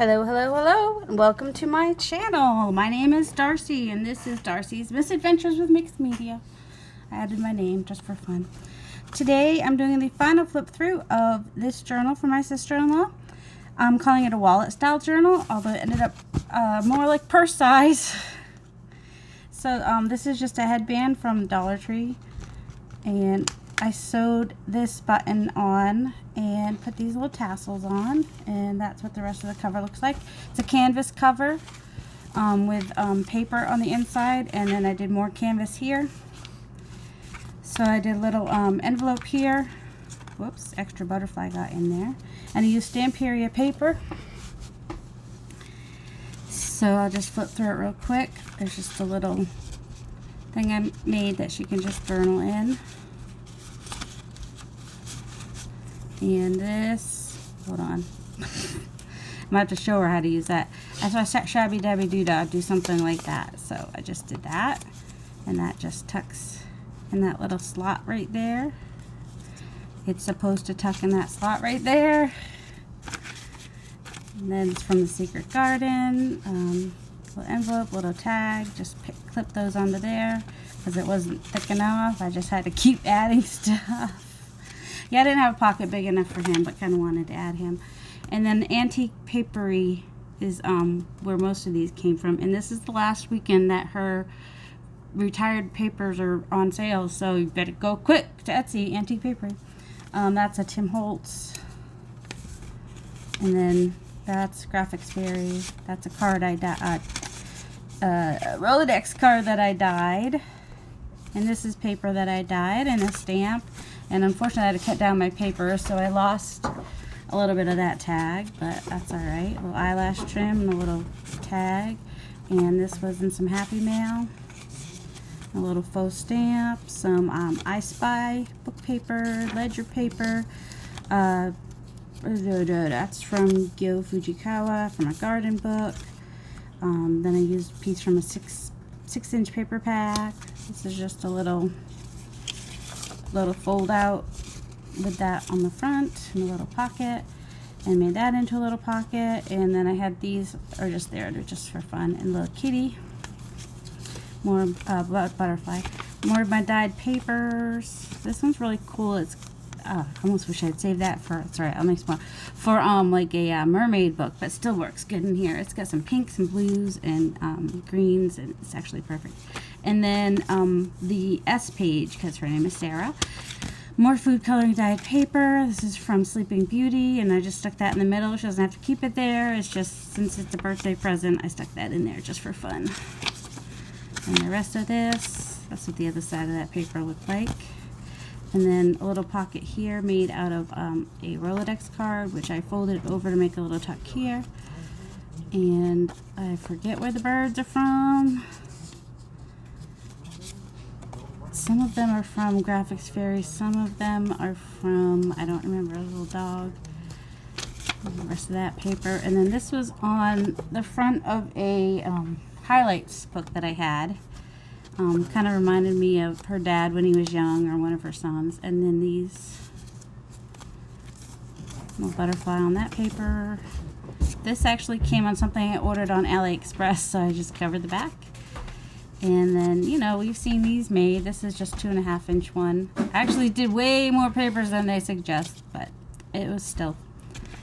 Hello, hello, hello, and welcome to my channel. My name is Darcy, and this is Darcy's Misadventures with Mixed Media. I added my name just for fun. Today, I'm doing the final flip through of this journal for my sister-in-law. I'm calling it a wallet-style journal, although it ended up more like purse size. So, this is just a headband from Dollar Tree, and I sewed this button on and put these little tassels on, and that's what the rest of the cover looks like. It's a canvas cover with paper on the inside, and then I did more canvas here. So I did a little envelope here. Whoops, extra butterfly got in there. And I used Stamperia paper. So I'll just flip through it real quick. There's just a little thing I made that she can just journal in. And this, hold on, I'm gonna have to show her how to use that. That's why Shabby Dabby Doodah do something like that. So I just did that, and that just tucks in that little slot right there. It's supposed to tuck in that slot right there. And then it's from the Secret Garden. Little envelope, little tag, just clip those onto there because it wasn't thick enough. I just had to keep adding stuff. Yeah, I didn't have a pocket big enough for him, but kind of wanted to add him. And then Antique Papery is where most of these came from. And this is the last weekend that her retired papers are on sale, so you better go quick to Etsy, Antique Papery. That's a Tim Holtz. And then that's Graphics Fairy. That's a card I dyed, Rolodex card that I dyed. And this is paper that I dyed and a stamp. And unfortunately, I had to cut down my paper, so I lost a little bit of that tag, but that's all right. A little eyelash trim and a little tag. And this was in some Happy Mail. A little faux stamp, some I Spy book paper, ledger paper. That's from Gyo Fujikawa from a garden book. Then I used a piece from a 6-inch paper pack. This is just a little fold out with that on the front and a little pocket, and made that into a little pocket. And then I had these are just there, they're just for fun, and a little kitty, more butterfly, more of my dyed papers. This one's really cool. It's I almost wish I'd saved that for, it's alright, I'll make some more, for like a mermaid book, but still works good in here. It's got some pinks and blues and greens, and it's actually perfect. And then the S page, because her name is Sarah. More food coloring dyed paper. This is from Sleeping Beauty, and I just stuck that in the middle. She doesn't have to keep it there. It's just, since it's a birthday present, I stuck that in there just for fun. And the rest of this, that's what the other side of that paper looked like. And then a little pocket here made out of a Rolodex card, which I folded over to make a little tuck here. And I forget where the birds are from. Some of them are from Graphics Fairy, some of them are from, I don't remember, a little dog. And the rest of that paper. And then this was on the front of a highlights book that I had. Kind of reminded me of her dad when he was young, or one of her sons. And then these, little butterfly on that paper. This actually came on something I ordered on AliExpress, so I just covered the back. And then, you know, we've seen these made. This is just 2.5-inch one. I actually did way more papers than they suggest, but it was still,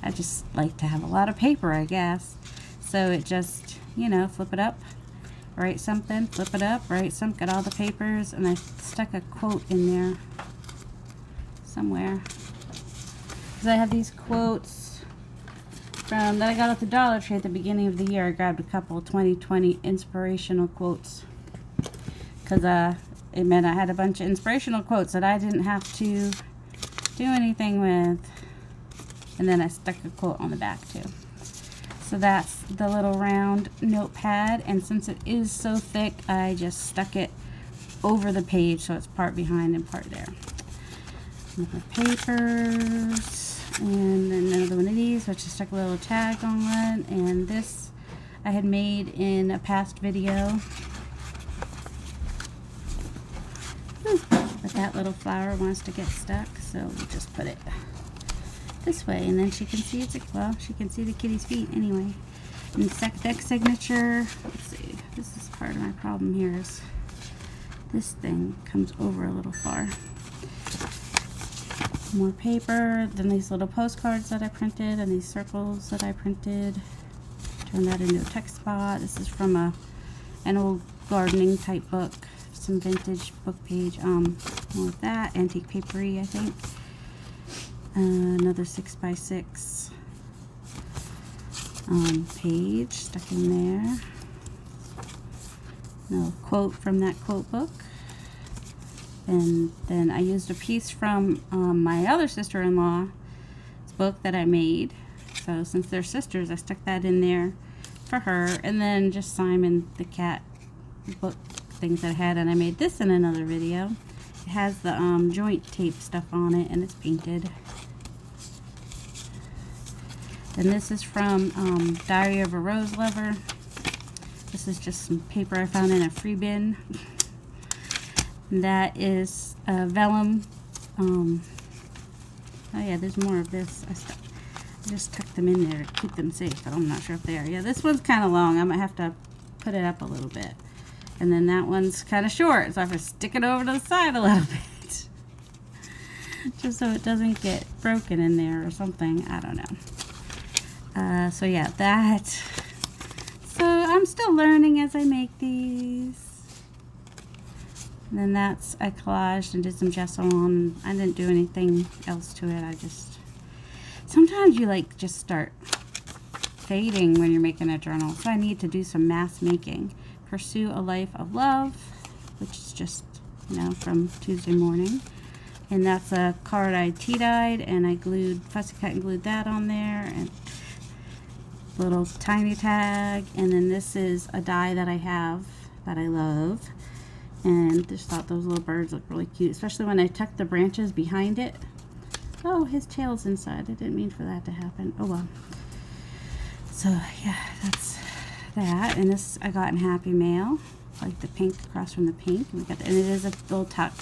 I just like to have a lot of paper, I guess. So it just, you know, flip it up, write something, flip it up, write some, got all the papers, and I stuck a quote in there somewhere. Because I have these quotes from that I got at the Dollar Tree at the beginning of the year. I grabbed a couple 2020 inspirational quotes. Because it meant I had a bunch of inspirational quotes that I didn't have to do anything with. And then I stuck a quote on the back too. So that's the little round notepad, and since it is so thick, I just stuck it over the page so it's part behind and part there. More papers, and then another one of these, which I stuck a little tag on, and this I had made in a past video. But that little flower wants to get stuck, so we'll just put it this way, and then she can see it's, well, she can see the kitty's feet anyway. And deck signature, let's see, this is part of my problem here is this thing comes over a little far. More paper, then these little postcards that I printed and these circles that I printed. Turn that into a text spot. This is from an old gardening type book, some vintage book page. More of that, antique papery, I think. Another 6x6 page stuck in there. No quote from that quote book. And then I used a piece from my other sister-in-law's book that I made. So since they're sisters, I stuck that in there for her. And then just Simon the cat book things that I had. And I made this in another video. It has the joint tape stuff on it, and it's painted. And this is from Diary of a Rose Lover. This is just some paper I found in a free bin. And that is vellum. Oh yeah, there's more of this. I just tucked them in there to keep them safe, but I'm not sure if they are. Yeah, this one's kind of long. I might have to put it up a little bit. And then that one's kind of short, so I have to stick it over to the side a little bit. Just so it doesn't get broken in there or something. I don't know. So yeah, that. So I'm still learning as I make these. And then that's, I collaged and did some gesso on. I didn't do anything else to it. I just, sometimes you like just start fading when you're making a journal. So I need to do some mass making. Pursue a Life of Love, which is just, you know, from Tuesday morning. And that's a card I tea-dyed, and I glued, fussy cut and glued that on there. And little tiny tag. And then this is a die that I have that I love. And just thought those little birds look really cute, especially when I tuck the branches behind it. Oh, his tail's inside. I didn't mean for that to happen. Oh well. So yeah, that's that. And this I got in Happy Mail, like the pink across from the pink. And we got, and it is a little tuck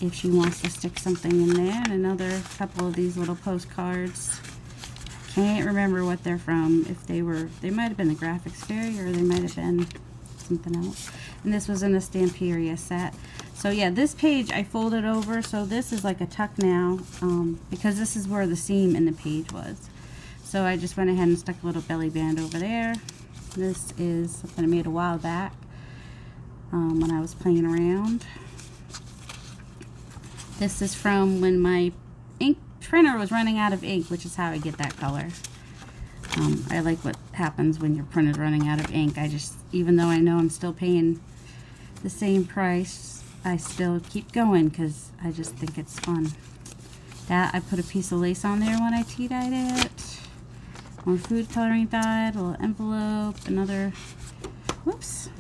if she wants to stick something in there. And another couple of these little postcards. Can't remember what they're from. If they were, they might have been the Graphics Fairy, or they might have been something else. And this was in a Stamperia set. So yeah, this page I folded over, so this is like a tuck now, because this is where the seam in the page was. So I just went ahead and stuck a little belly band over there. This is something I made a while back when I was playing around. This is from when my ink printer was running out of ink, which is how I get that color. I like what happens when your printer's running out of ink. I just, even though I know I'm still paying the same price, I still keep going because I just think it's fun. That, I put a piece of lace on there when I tea-dyed it. More food coloring dyed, a little envelope, another, whoops,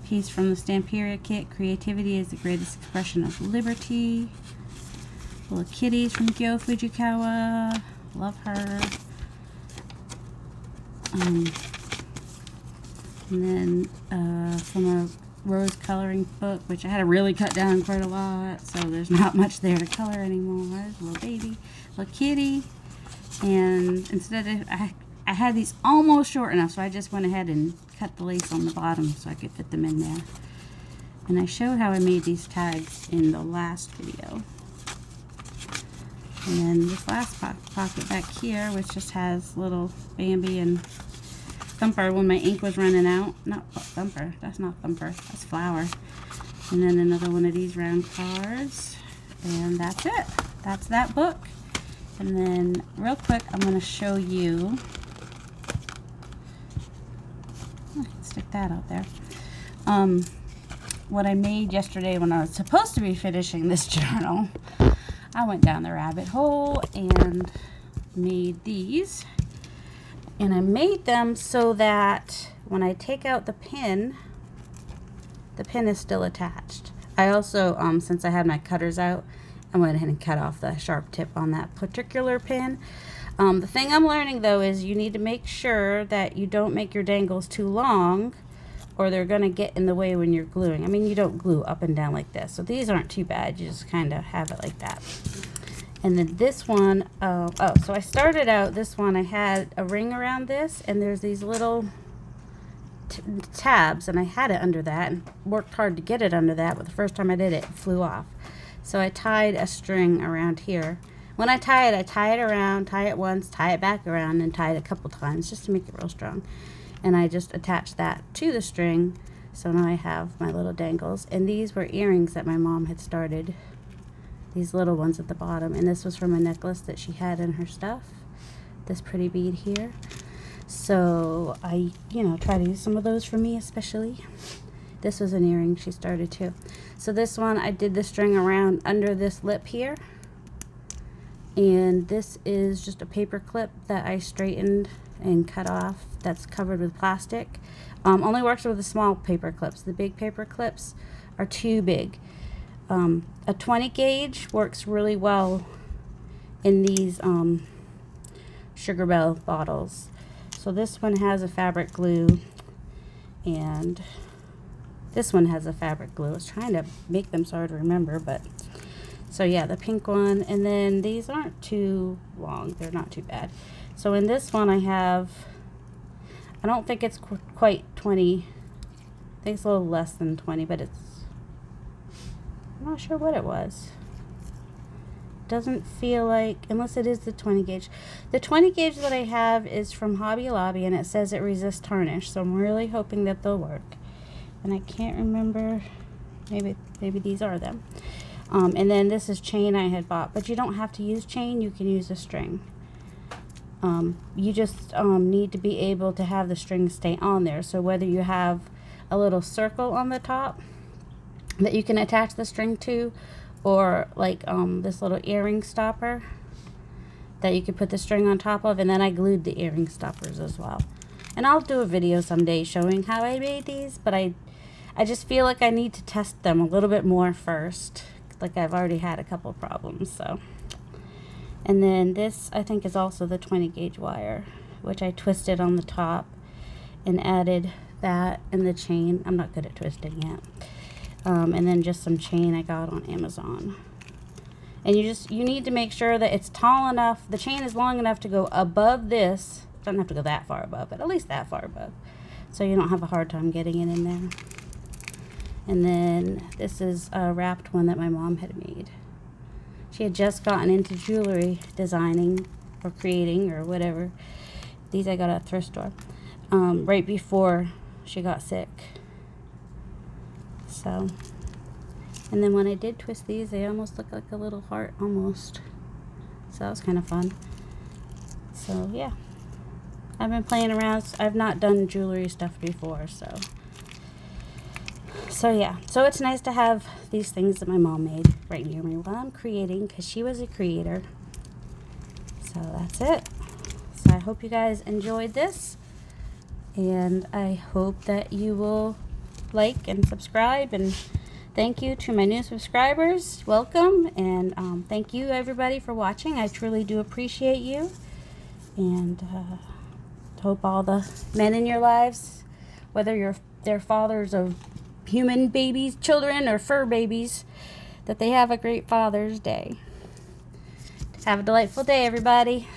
piece from the Stamperia kit. Creativity is the greatest expression of liberty. Little kitties from Gyo Fujikawa. Love her. And then from a rose coloring book, which I had to really cut down quite a lot, so there's not much there to color anymore. There's a little baby, little kitty, and instead of, I had these almost short enough, so I just went ahead and cut the lace on the bottom so I could fit them in there. And I showed how I made these tags in the last video. And then this last pocket back here, which just has little Bambi and Thumper when my ink was running out. Not Thumper, that's not Thumper, that's Flower. And then another one of these round cards. And that's it. That's that book. And then real quick, I'm going to show you. I can stick that out there. What I made yesterday when I was supposed to be finishing this journal. I went down the rabbit hole and made these. And I made them so that when I take out the pin is still attached. I also, since I had my cutters out, I went ahead and cut off the sharp tip on that particular pin. The thing I'm learning though is you need to make sure that you don't make your dangles too long, or they're going to get in the way when you're gluing. I mean, you don't glue up and down like this, so these aren't too bad. You just kind of have it like that. And then this one, so I started out, this one I had a ring around this, and there's these little tabs, and I had it under that and worked hard to get it under that, but the first time I did it, it flew off. So I tied a string around here. When I tie it around, tie it once, tie it back around, and tie it a couple times just to make it real strong. And I just attached that to the string, so now I have my little dangles. And these were earrings that my mom had started, these little ones at the bottom, and this was from a necklace that she had in her stuff, this pretty bead here. So I, try to use some of those for me especially. This was an earring she started too. So this one, I did the string around under this lip here. And this is just a paper clip that I straightened and cut off that's covered with plastic. Only works with the small paper clips. The big paper clips are too big. A 20 gauge works really well in these Sugar Belle bottles. So this one has a fabric glue, and this one has a fabric glue. I was trying to make them so hard to remember, but so yeah, the pink one, and then these aren't too long. They're not too bad. So in this one I have, I don't think it's quite 20. I think it's a little less than 20, but I'm not sure what it was. Doesn't feel like, unless it is the 20 gauge. The 20 gauge that I have is from Hobby Lobby, and it says it resists tarnish, so I'm really hoping that they'll work. And I can't remember, maybe these are them. And then this is chain I had bought, but you don't have to use chain, you can use a string. You just need to be able to have the string stay on there. So whether you have a little circle on the top that you can attach the string to, or like this little earring stopper that you could put the string on top of, and then I glued the earring stoppers as well. And I'll do a video someday showing how I made these, but I just feel like I need to test them a little bit more first. Like I've already had a couple problems, so. And then this I think is also the 20 gauge wire, which I twisted on the top and added that and the chain. I'm not good at twisting yet. And then just some chain I got on Amazon. And you need to make sure that it's tall enough, the chain is long enough to go above this. Doesn't have to go that far above, but at least that far above, so you don't have a hard time getting it in there. And then this is a wrapped one that my mom had made. She had just gotten into jewelry designing or creating or whatever. These I got at a thrift store right before she got sick. So, and then when I did twist these, they almost look like a little heart almost. So that was kind of fun. So yeah, I've been playing around. I've not done jewelry stuff before, so yeah. So it's nice to have these things that my mom made right near me while I'm creating, because she was a creator. So that's it. So I hope you guys enjoyed this, and I hope that you will like and subscribe, and thank you to my new subscribers. Welcome, and thank you everybody for watching. I truly do appreciate you, and hope all the men in your lives, whether they're fathers of human babies, children, or fur babies, that they have a great Father's Day. Have a delightful day, everybody.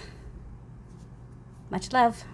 Much love.